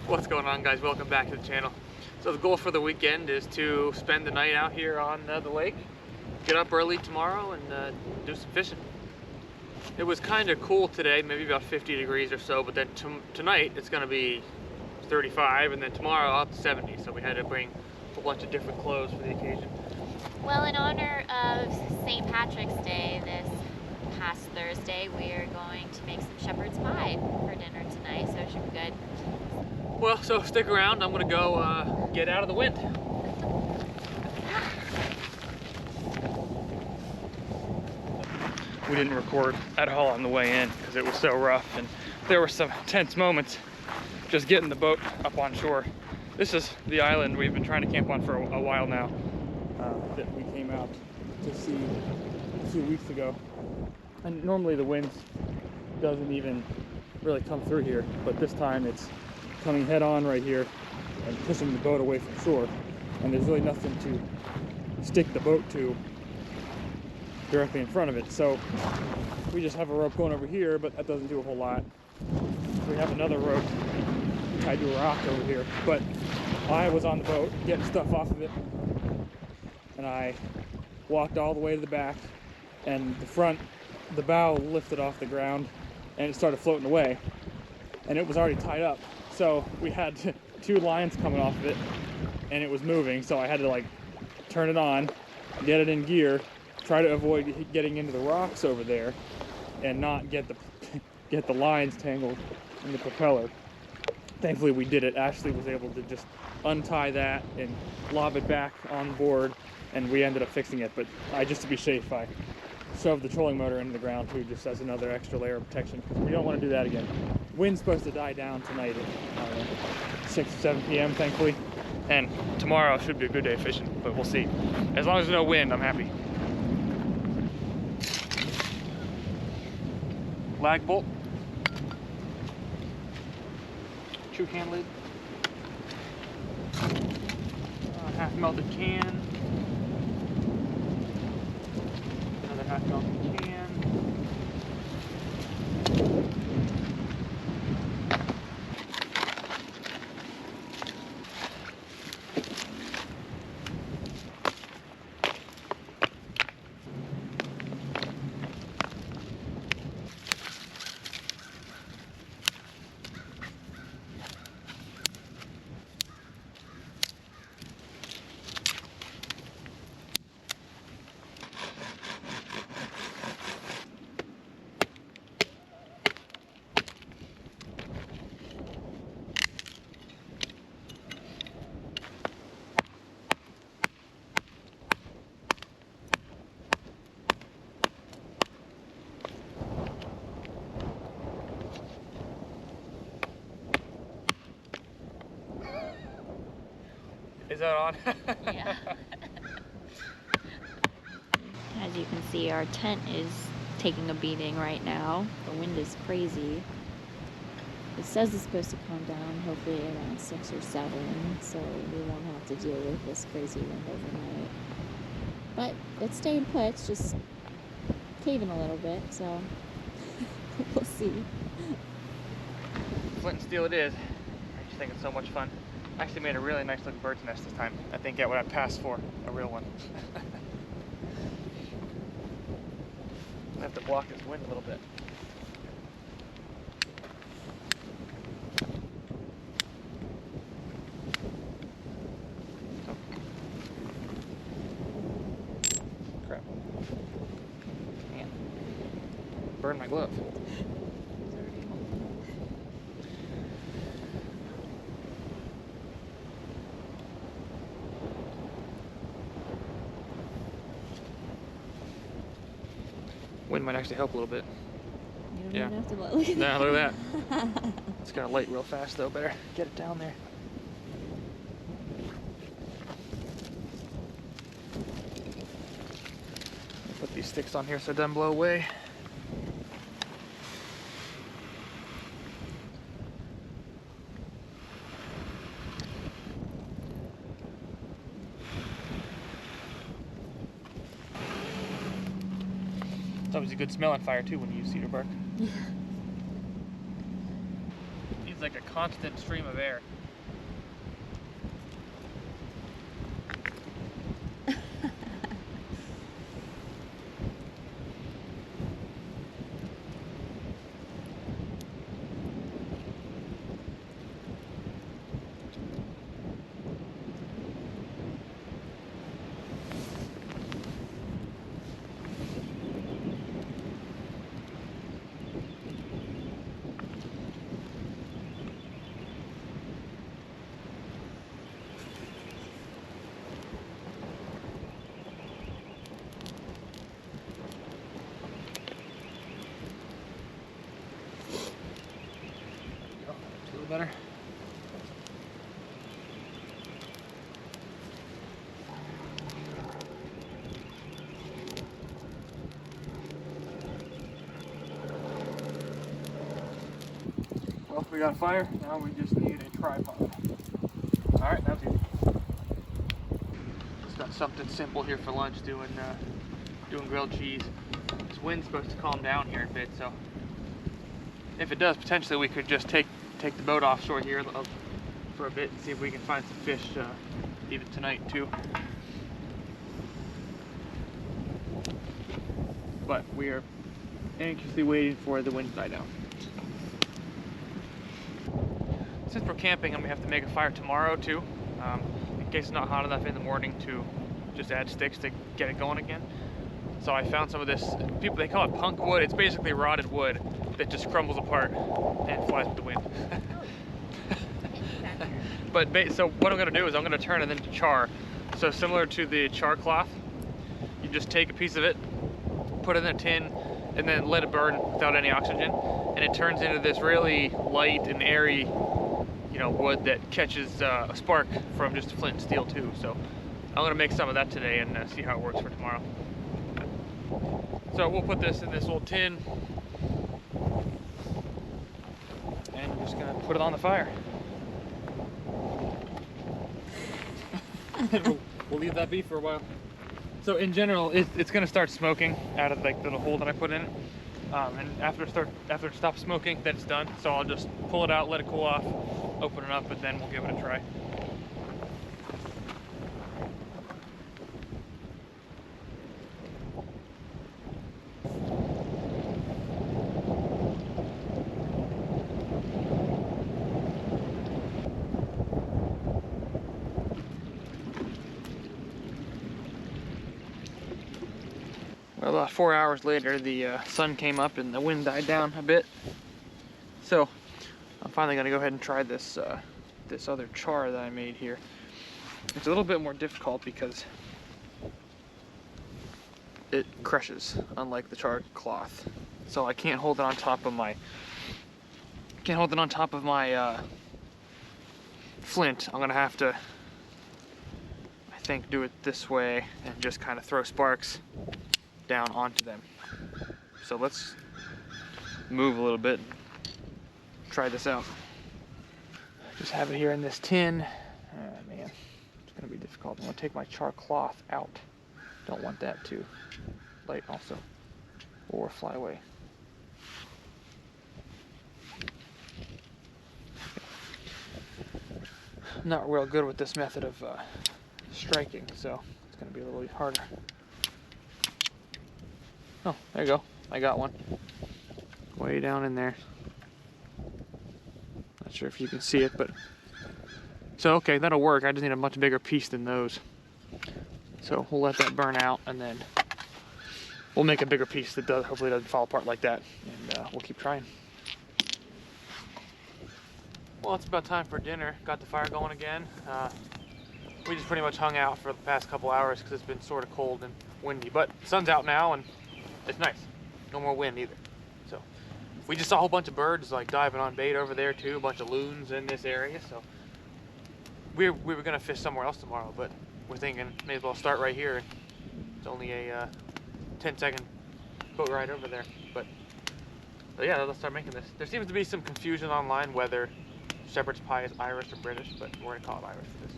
What's going on, guys? Welcome back to the channel. So the goal for the weekend is to spend the night out here on the lake, get up early tomorrow and do some fishing. It was kind of cool today, maybe about 50 degrees or so, but then tonight it's going to be 35 and then tomorrow up to 70, so we had to bring a bunch of different clothes for the occasion. Well, in honor of St. Patrick's Day this past Thursday, we are going to make some shepherd's pie for dinner tonight, so it should be good. Well, so stick around. I'm going to go get out of the wind. We didn't record at all on the way in because it was so rough, and there were some tense moments just getting the boat up on shore. This is the island we've been trying to camp on for a while now, that we came out to see a few weeks ago. And normally the wind doesn't even really come through here, but this time it's coming head on right here and pushing the boat away from shore, and there's really nothing to stick the boat to directly in front of it. So we just have a rope going over here, but that doesn't do a whole lot. We have another rope tied to a rock over here, but I was on the boat getting stuff off of it, and I walked all the way to the back, and the bow lifted off the ground and it started floating away, and it was already tied up. So we had two lines coming off of it and it was moving, so I had to like turn it on, get it in gear, try to avoid getting into the rocks over there and not get the lines tangled in the propeller. Thankfully we did it. Ashley was able to just untie that and lob it back on board, and we ended up fixing it. But just to be safe, I shoved the trolling motor into the ground too, just as another extra layer of protection, because we don't want to do that again. Wind's supposed to die down tonight at 6 or 7 p.m. thankfully, and tomorrow should be a good day of fishing, but we'll see. As long as there's no wind, I'm happy. Lag bolt, true can lid, half melted can, another half melted can. Is that on? Yeah. As you can see, our tent is taking a beating right now. The wind is crazy. It says it's supposed to calm down hopefully around 6 or 7, so we won't have to deal with this crazy wind overnight. But it stayed put, it's just caving a little bit, so we'll see. Flint and steel it is. I just think it's so much fun. I actually made a really nice looking bird's nest this time. I think get what I passed for, a real one. I have to block this wind a little bit. Oh. Crap. Man. Burned my glove. Wind might actually help a little bit. You don't Yeah. even have to look at Yeah, look at that. It's gonna light real fast though. Better get it down there. Put these sticks on here so it doesn't blow away. It's always a good smelling fire too when you use cedar bark. Needs like a constant stream of air. A little better. Well, we got a fire. Now we just need a tripod. All right, that's easy. Just got something simple here for lunch. Doing grilled cheese. This wind's supposed to calm down here in a bit, so if it does, potentially we could just take the boat offshore here for a bit and see if we can find some fish even tonight too. But we are anxiously waiting for the wind to die down. Since we're camping and we have to make a fire tomorrow too, in case it's not hot enough in the morning to just add sticks to get it going again. So I found some of this, they call it punk wood. It's basically rotted wood that just crumbles apart and flies with the wind. So what I'm gonna do is I'm gonna turn it into char. So similar to the char cloth, you just take a piece of it, put it in a tin, and then let it burn without any oxygen, and it turns into this really light and airy, wood that catches a spark from just flint and steel too. So I'm gonna make some of that today and see how it works for tomorrow. So we'll put this in this little tin, and we're just gonna put it on the fire. We'll leave that be for a while. So in general, it's gonna start smoking out of like the little hole that I put in it. And after it stops smoking, then it's done. So I'll just pull it out, let it cool off, open it up, and then we'll give it a try. Well, about 4 hours later, the sun came up and the wind died down a bit. So I'm finally gonna go ahead and try this this other char that I made here. It's a little bit more difficult because it crushes, unlike the char cloth. So I can't hold it on top of my flint. I'm gonna have to, I think, do it this way and just kind of throw sparks down onto them. So let's move a little bit and try this out. Just have it here in this tin. Oh man, it's gonna be difficult. I'm gonna take my char cloth out. Don't want that to light also, or fly away. Not real good with this method of striking, so it's gonna be a little harder. Oh, there you go. I got one. Way down in there. Not sure if you can see it, but... So, okay, that'll work. I just need a much bigger piece than those. So we'll let that burn out, and then we'll make a bigger piece that hopefully doesn't fall apart like that, and we'll keep trying. Well, it's about time for dinner. Got the fire going again. We just pretty much hung out for the past couple hours because it's been sort of cold and windy, but the sun's out now, and it's nice. No more wind either. So we just saw a whole bunch of birds like diving on bait over there too, a bunch of loons in this area. So we were gonna fish somewhere else tomorrow, but we're thinking may as well start right here. It's only a 10-second boat ride over there. But yeah, let's start making this. There seems to be some confusion online whether shepherd's pie is Irish or British, but we're gonna call it Irish for this.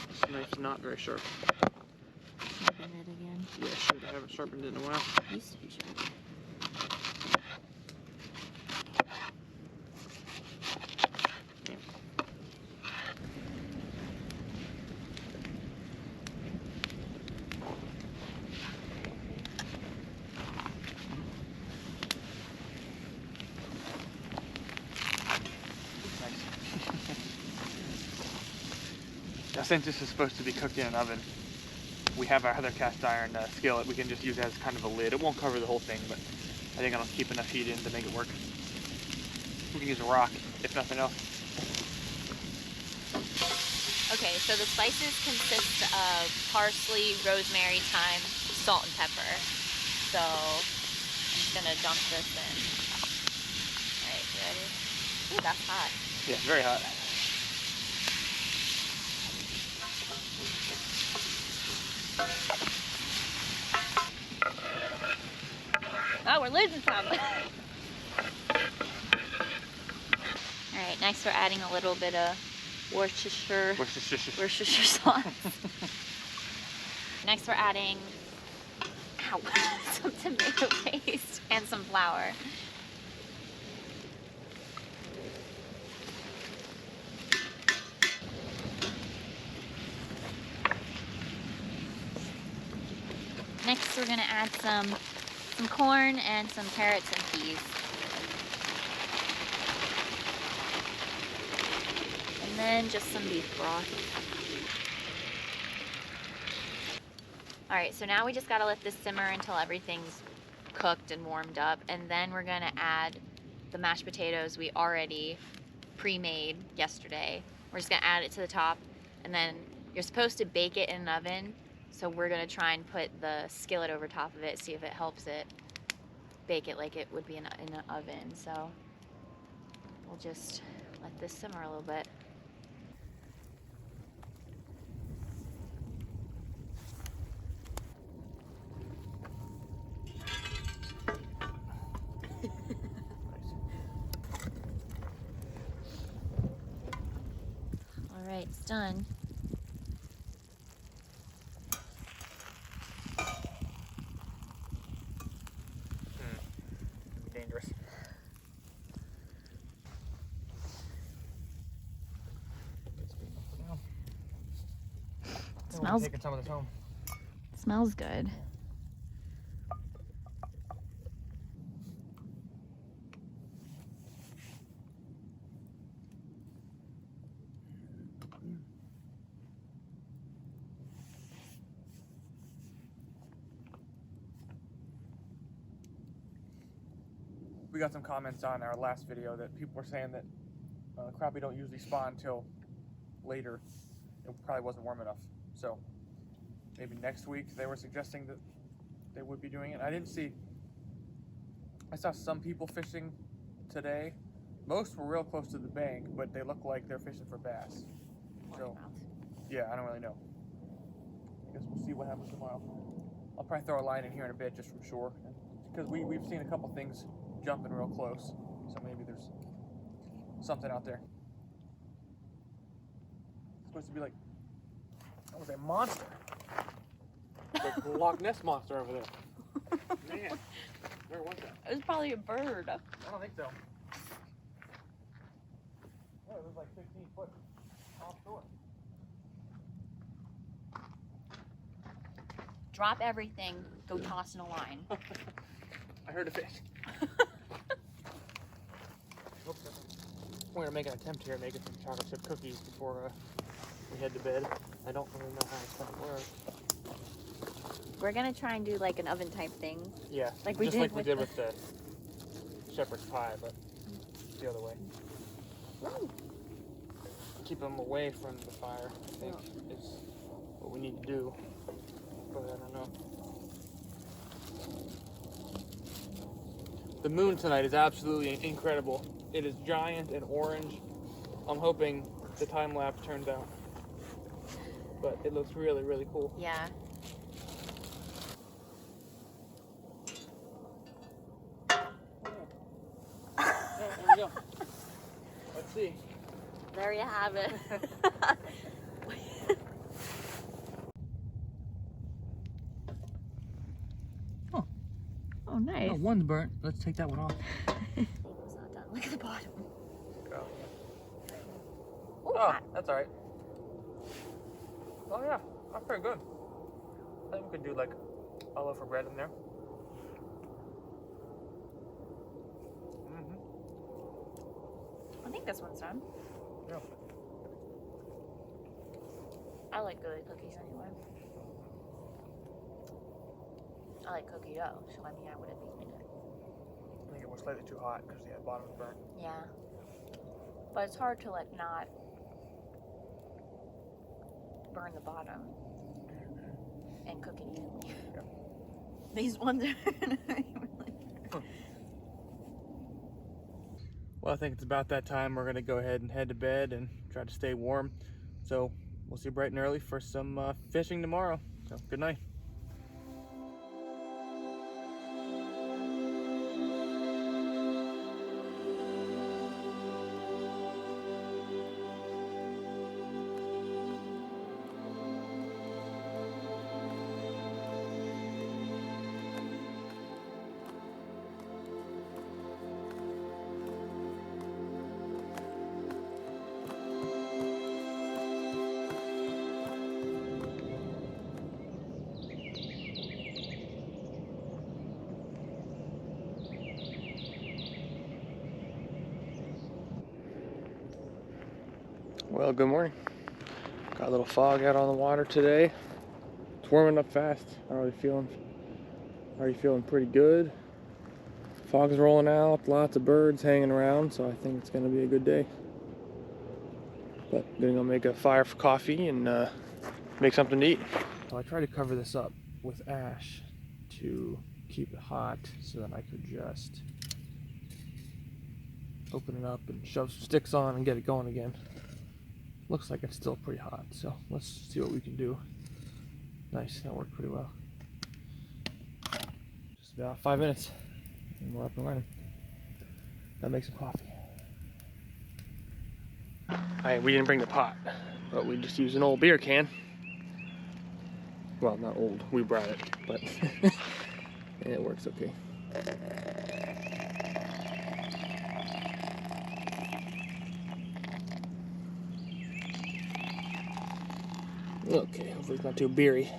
This knife's not very sharp. Sharpen it again. Yeah, should. I haven't sharpened it in a while. It used to be sharp. since this is supposed to be cooked in an oven, we have our other cast iron skillet. We can just use it as kind of a lid. It won't cover the whole thing, but I think it'll keep enough heat in to make it work. We can use a rock, if nothing else. Okay, so the spices consist of parsley, rosemary, thyme, salt, and pepper. So I'm just gonna dump this in. All right, you ready? Ooh, that's hot. Yeah, it's very hot. Oh, we're losing some. All right, next we're adding a little bit of Worcestershire sauce. Next we're adding some tomato paste and some flour. Next we're gonna add some corn and some carrots and peas. And then just some beef broth. All right, so now we just gotta let this simmer until everything's cooked and warmed up, and then we're gonna add the mashed potatoes we already pre-made yesterday. We're just gonna add it to the top, and then you're supposed to bake it in an oven, so we're gonna try and put the skillet over top of it, see if it helps it bake it like it would be in an oven. So we'll just let this simmer a little bit. All right, it's done. Dangerous. Smells. Taking some of this home. Smells good. We got some comments on our last video that people were saying that crappie don't usually spawn till later. It probably wasn't warm enough. So maybe next week they were suggesting that they would be doing it. I saw some people fishing today. Most were real close to the bank, but they look like they're fishing for bass. So yeah, I don't really know. I guess we'll see what happens tomorrow. I'll probably throw a line in here in a bit just from shore, because we've seen a couple things jumping real close, so maybe there's something out there. It's supposed to be like, that was a monster. The Loch Ness monster over there. Man, where was that? It was probably a bird. I don't think so. Yeah, it was like 15 foot offshore. Drop everything, go toss in a line. I heard a fish. We're gonna make an attempt here at making some chocolate chip cookies before we head to bed. I don't really know how it's gonna work. We're gonna try and do like an oven type thing. Yeah, like we just did like we with did with the shepherd's pie, but the other way. Ooh. Keep them away from the fire, I think, is what we need to do. But I don't know. The moon tonight is absolutely incredible. It is giant and orange. I'm hoping the time lapse turns out. But it looks really, really cool. Yeah. There we go. Let's see. There you have it. Oh. Oh, nice. Oh, one's burnt. Let's take that one off. It's not done. Look at the bottom. Ooh, Oh, hot. that's alright. Oh yeah, that's pretty good. I think we could do like a loaf of bread in there. I think this one's done. Yeah. I like gooey cookies anyway. I like cookie dough, so I mean I would have eaten it. I think it was slightly too hot because the bottom was burnt. Yeah. But it's hard to like not burn the bottom and cook it evenly. Yep. These ones are really... Well, I think it's about that time. We're gonna go ahead and head to bed and try to stay warm. So we'll see you bright and early for some fishing tomorrow. So good night. Well, good morning. Got a little fog out on the water today. It's warming up fast. Already feeling pretty good. Fog's rolling out, lots of birds hanging around, so I think it's gonna be a good day. But gonna go make a fire for coffee and make something to eat. So I tried to cover this up with ash to keep it hot so that I could just open it up and shove some sticks on and get it going again. Looks like it's still pretty hot, so let's see what we can do. Nice, that worked pretty well. Just about 5 minutes and we're up and running. Now make some coffee. We didn't bring the pot, but we just used an old beer can. Well, not old, we brought it, but and it works okay. Okay, hopefully it's not too beery.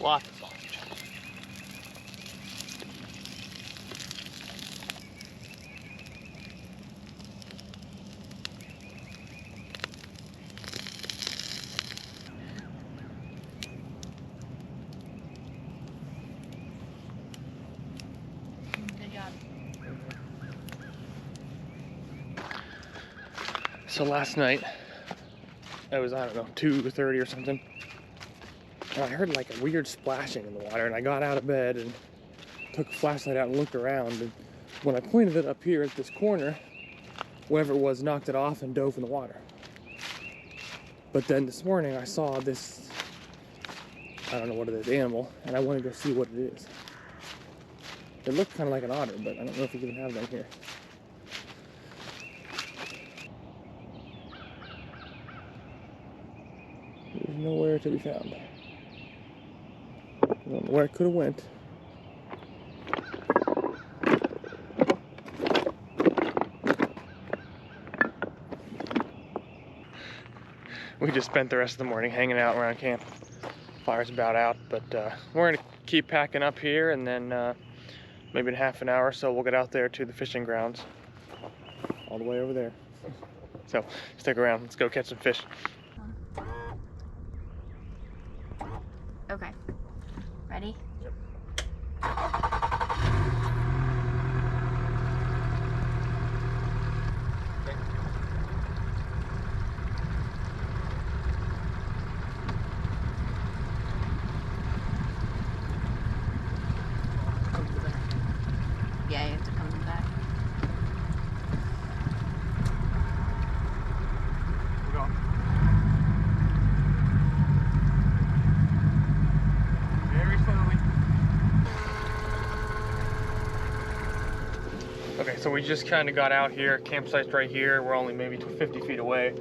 Lots of sausage. Good job. So last night, it was, I don't know, 2:30 or something, and I heard like a weird splashing in the water, and I got out of bed and took a flashlight out and looked around, and when I pointed it up here at this corner, whoever it was knocked it off and dove in the water. But then this morning I saw this, I don't know what it is, animal, and I wanted to go see what it is. It looked kind of like an otter, but I don't know if we even have them here. There's nowhere to be found. I don't know where it could have went. We just spent the rest of the morning hanging out around camp. Fire's about out, but we're gonna keep packing up here, and then maybe in half an hour or so we'll get out there to the fishing grounds, all the way over there. So stick around, let's go catch some fish. Okay. Ready? Yep. Yeah, you have to come back. We're going. Very slowly. Okay, so we just kind of got out here. Campsite's right here. We're only maybe 50 feet away.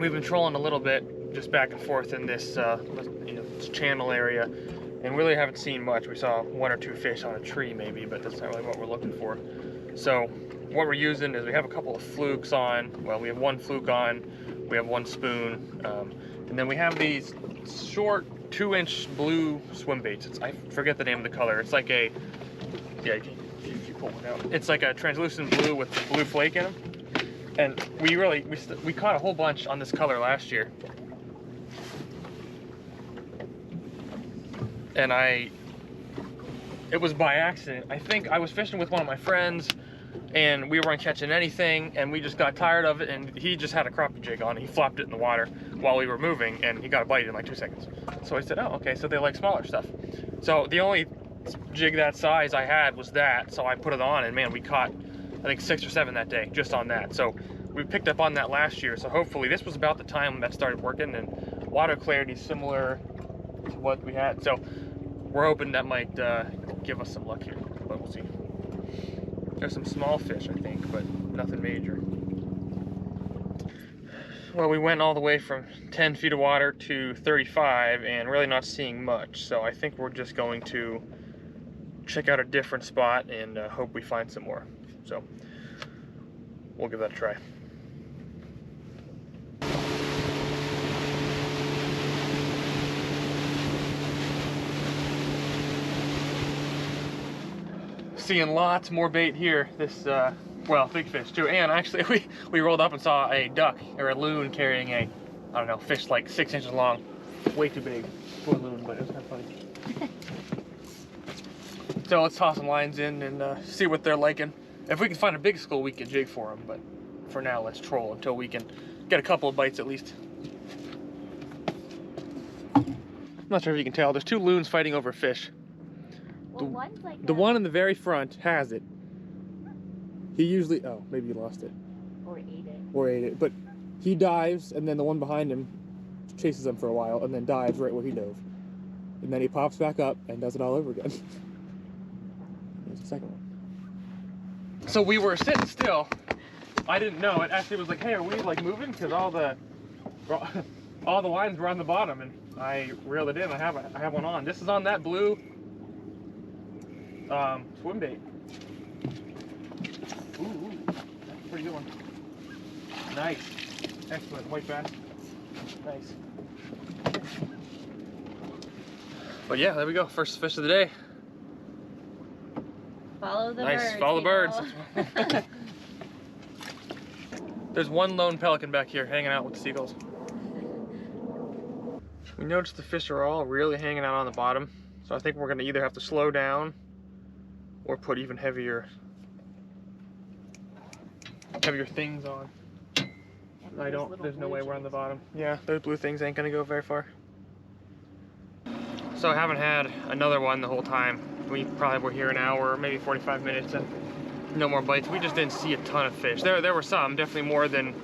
We've been trolling a little bit, just back and forth in this, this channel area, and really haven't seen much. We saw 1 or 2 fish on a tree maybe, but that's not really what we're looking for. So what we're using is we have a couple of flukes on. Well, we have one fluke on, we have one spoon, and then we have these short 2-inch blue swim baits. I forget the name of the color. It's like a, yeah, if you pull one out, it's like a translucent blue with the blue flake in them. And we caught a whole bunch on this color last year. And it was by accident. I think I was fishing with one of my friends and we weren't catching anything and we just got tired of it, and he just had a crappie jig on. He flopped it in the water while we were moving and he got a bite in like 2 seconds. So I said, oh, okay, so they like smaller stuff. So the only jig that size I had was that, so I put it on and man, we caught I think 6 or 7 that day just on that. So we picked up on that last year, so hopefully this was about the time that started working and water clarity similar to what we had. So we're hoping that might give us some luck here, but we'll see. There's some small fish, I think, but nothing major. Well, we went all the way from 10 feet of water to 35 and really not seeing much, so I think we're just going to check out a different spot and hope we find some more. So we'll give that a try. Seeing lots more bait here. This well, big fish too. And actually we rolled up and saw a duck or a loon carrying a, I don't know, fish like 6 inches long. Way too big for a loon, but it was kind of funny. So let's toss some lines in and see what they're liking. If we can find a big school, we can jig for them, but for now let's troll until we can get a couple of bites at least. I'm not sure if you can tell, there's 2 loons fighting over fish. Well, one's like The one in the very front has it. He usually, oh, maybe he lost it. Or ate it. Or ate it, but he dives and then the one behind him chases him for a while and then dives right where he dove. And then he pops back up and does it all over again. There's the second one. So we were sitting still. I didn't know. It actually was like, hey, are we like moving? Because all the lines were on the bottom, and I reeled it in. I have one on. This is on that blue swim bait. Ooh, that's a pretty good one. Nice, excellent white bass. Nice. But yeah, there we go. First fish of the day. Follow the birds. birds. Follow the birds. There's one lone pelican back here hanging out with the seagulls. We noticed the fish are all really hanging out on the bottom, so I think we're going to either have to slow down or put even heavier things on. There's no way we're on the bottom. Yeah, those blue things ain't going to go very far. So I haven't had another one the whole time. We probably were here an hour, maybe 45 minutes, and no more bites. We just didn't see a ton of fish. There were some, definitely more than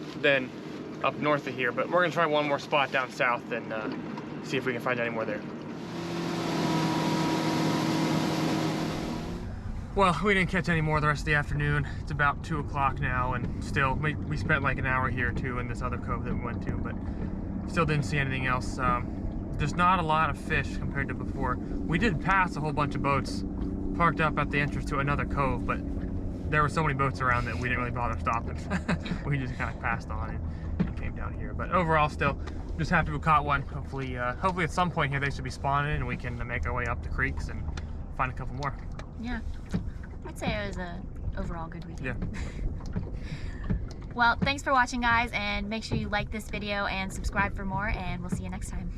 up north of here, but we're gonna try one more spot down south and see if we can find any more there. Well, we didn't catch any more the rest of the afternoon. It's about 2 o'clock now, and still, we spent like an hour here too in this other cove that we went to, but still didn't see anything else. There's not a lot of fish compared to before. We did pass a whole bunch of boats parked up at the entrance to another cove, but there were so many boats around that we didn't really bother stopping. We just kind of passed on and came down here. But overall, still just happy we caught one. Hopefully at some point here they should be spawning and we can make our way up the creeks and find a couple more. Yeah, I'd say it was a overall good weekend. Yeah. Well, thanks for watching, guys, and make sure you like this video and subscribe for more, and we'll see you next time.